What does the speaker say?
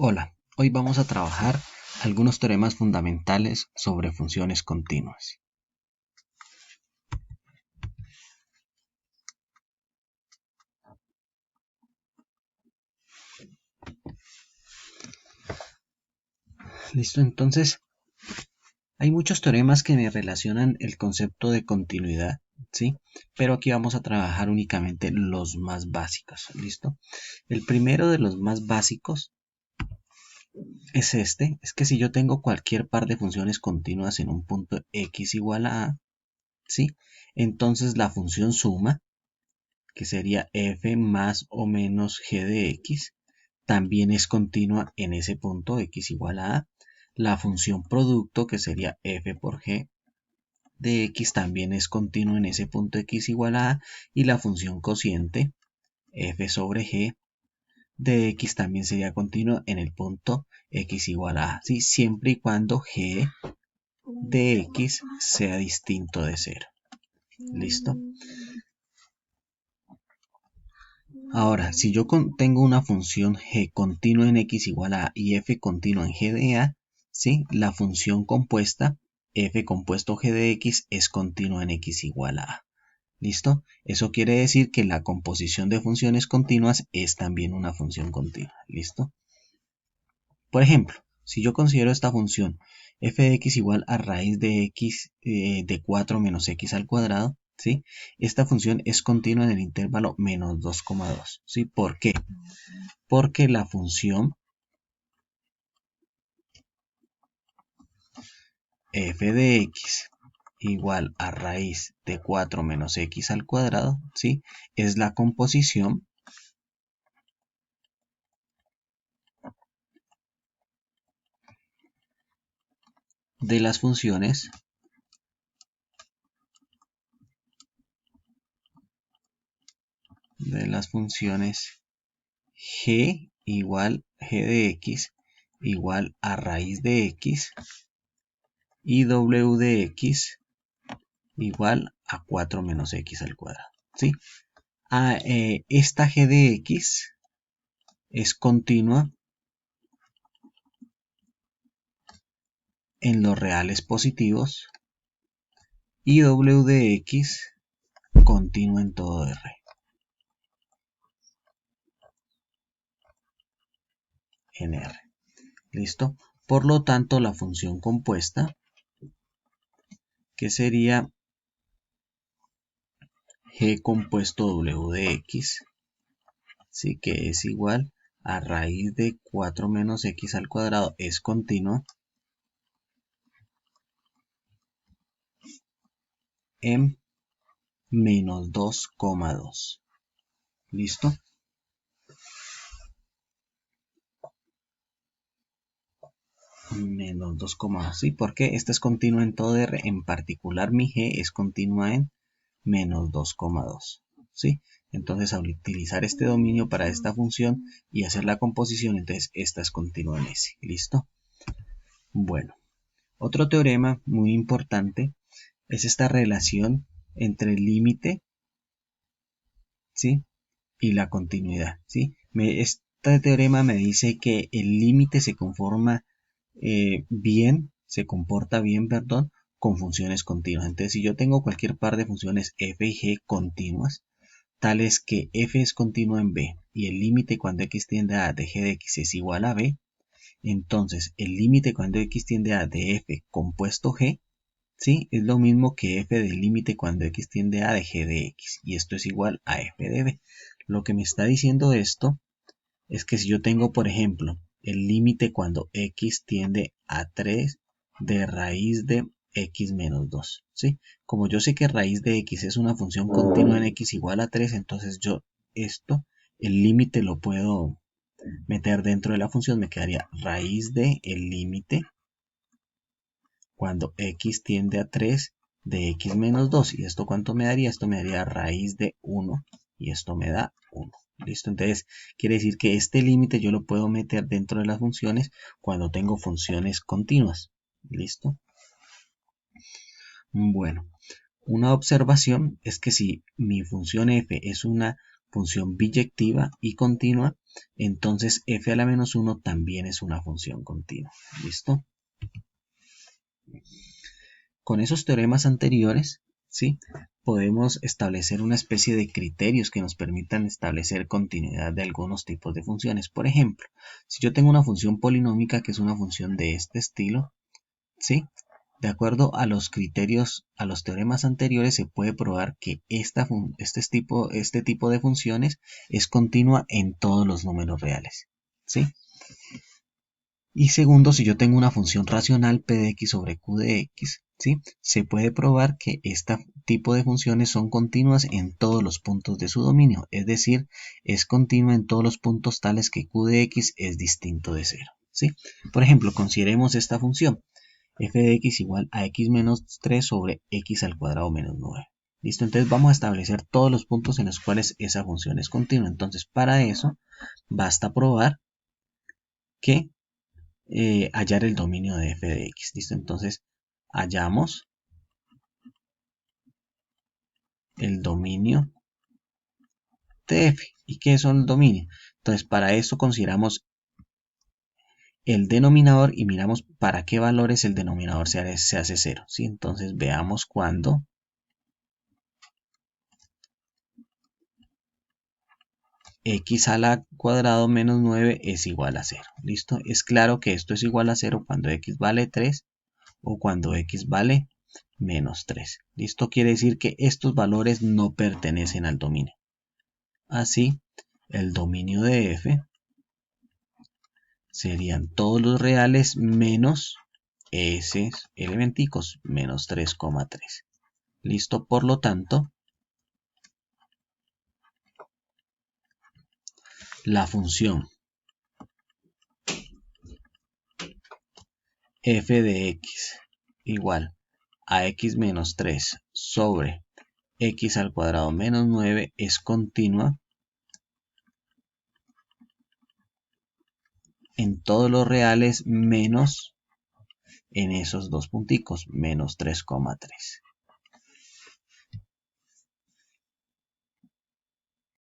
Hola, hoy vamos a trabajar algunos teoremas fundamentales sobre funciones continuas. Listo, entonces hay muchos teoremas que me relacionan el concepto de continuidad, ¿sí? Pero aquí vamos a trabajar únicamente los más básicos, ¿listo? El primero de los más básicos es es que si yo tengo cualquier par de funciones continuas en un punto x igual a a, ¿sí? Entonces la función suma, que sería f más o menos g de x, también es continua en ese punto x igual a a. La función producto, que sería f por g de x, también es continua en ese punto x igual a a. Y la función cociente, f sobre g de x, también sería continua en el punto x igual a a, ¿sí? Siempre y cuando g de x sea distinto de 0. ¿Listo? Ahora, si yo tengo una función g continua en x igual a y f continua en g de a, ¿sí? La función compuesta f compuesto g de x es continua en x igual a a. ¿Listo? Eso quiere decir que la composición de funciones continuas es también una función continua. ¿Listo? Por ejemplo, si yo considero esta función f de x igual a raíz de x de 4 menos x al cuadrado, ¿sí? Esta función es continua en el intervalo menos 2,2. ¿Sí? ¿Por qué? Porque la función f de x igual a raíz de 4 menos x al cuadrado, ¿sí? Es la composición de las funciones g igual g de x igual a raíz de x y w de x igual a 4 menos x al cuadrado, ¿sí? Esta g de x es continua en los reales positivos y w de x continua en todo R. En R. ¿Listo? Por lo tanto, la función compuesta, que sería g compuesto w de x, sí, que es igual a raíz de 4 menos x al cuadrado, es continua en menos 2,2. ¿Listo? Menos 2,2, ¿sí? Porque esta es continua en todo R, en particular mi g es continua en menos 2,2, ¿sí? Entonces, al utilizar este dominio para esta función y hacer la composición, entonces esta es continua en S. ¿Listo? Bueno, otro teorema muy importante es esta relación entre el límite, ¿sí? Y la continuidad, ¿sí? Este teorema me dice que el límite se conforma se comporta bien, perdón, con funciones continuas. Entonces, si yo tengo cualquier par de funciones f y g continuas, tales que f es continua en b y el límite cuando x tiende a de g de x es igual a b, entonces el límite cuando x tiende a de f compuesto g, ¿sí? Es lo mismo que f del límite cuando x tiende a de g de x, y esto es igual a f de b. Lo que me está diciendo esto es que si yo tengo, por ejemplo, el límite cuando x tiende a 3 de raíz de x menos 2, ¿sí? Como yo sé que raíz de x es una función continua en x igual a 3, entonces yo el límite lo puedo meter dentro de la función, me quedaría raíz de el límite cuando x tiende a 3 de x menos 2. ¿Y esto cuánto me daría? Esto me daría raíz de 1 y esto me da 1. ¿Listo? Entonces, quiere decir que este límite yo lo puedo meter dentro de las funciones cuando tengo funciones continuas. ¿Listo? Bueno, una observación es que si mi función f es una función biyectiva y continua, entonces f a la menos 1 también es una función continua. ¿Listo? Con esos teoremas anteriores, ¿sí?, podemos establecer una especie de criterios que nos permitan establecer continuidad de algunos tipos de funciones. Por ejemplo, si yo tengo una función polinómica que es una función de este estilo, ¿sí?, de acuerdo a los criterios, a los teoremas anteriores, se puede probar que este tipo de funciones es continua en todos los números reales, ¿sí? Y segundo, si yo tengo una función racional p de x sobre q de x, ¿sí?, se puede probar que este tipo de funciones son continuas en todos los puntos de su dominio, es decir, es continua en todos los puntos tales que q de x es distinto de 0, ¿sí? Por ejemplo, consideremos esta función, f de x igual a x menos 3 sobre x al cuadrado menos 9. ¿Listo? Entonces vamos a establecer todos los puntos en los cuales esa función es continua. Entonces, para eso, basta probar que hallar el dominio de f de x. ¿Listo? Entonces, hallamos el dominio de f. ¿Y qué es el dominio? Entonces, para eso consideramos el denominador y miramos para qué valores el denominador se hace 0. ¿Sí? Entonces, veamos cuándo x a la cuadrado menos 9 es igual a 0. ¿Listo? Es claro que esto es igual a 0 cuando x vale 3 o cuando x vale menos 3. ¿Listo? Quiere decir que estos valores no pertenecen al dominio. Así, el dominio de f serían todos los reales menos esos elementicos, menos 3,3. ¿Listo? Por lo tanto, la función f de x igual a x menos 3 sobre x al cuadrado menos 9 es continua en todos los reales menos en esos dos punticos, menos 3,3.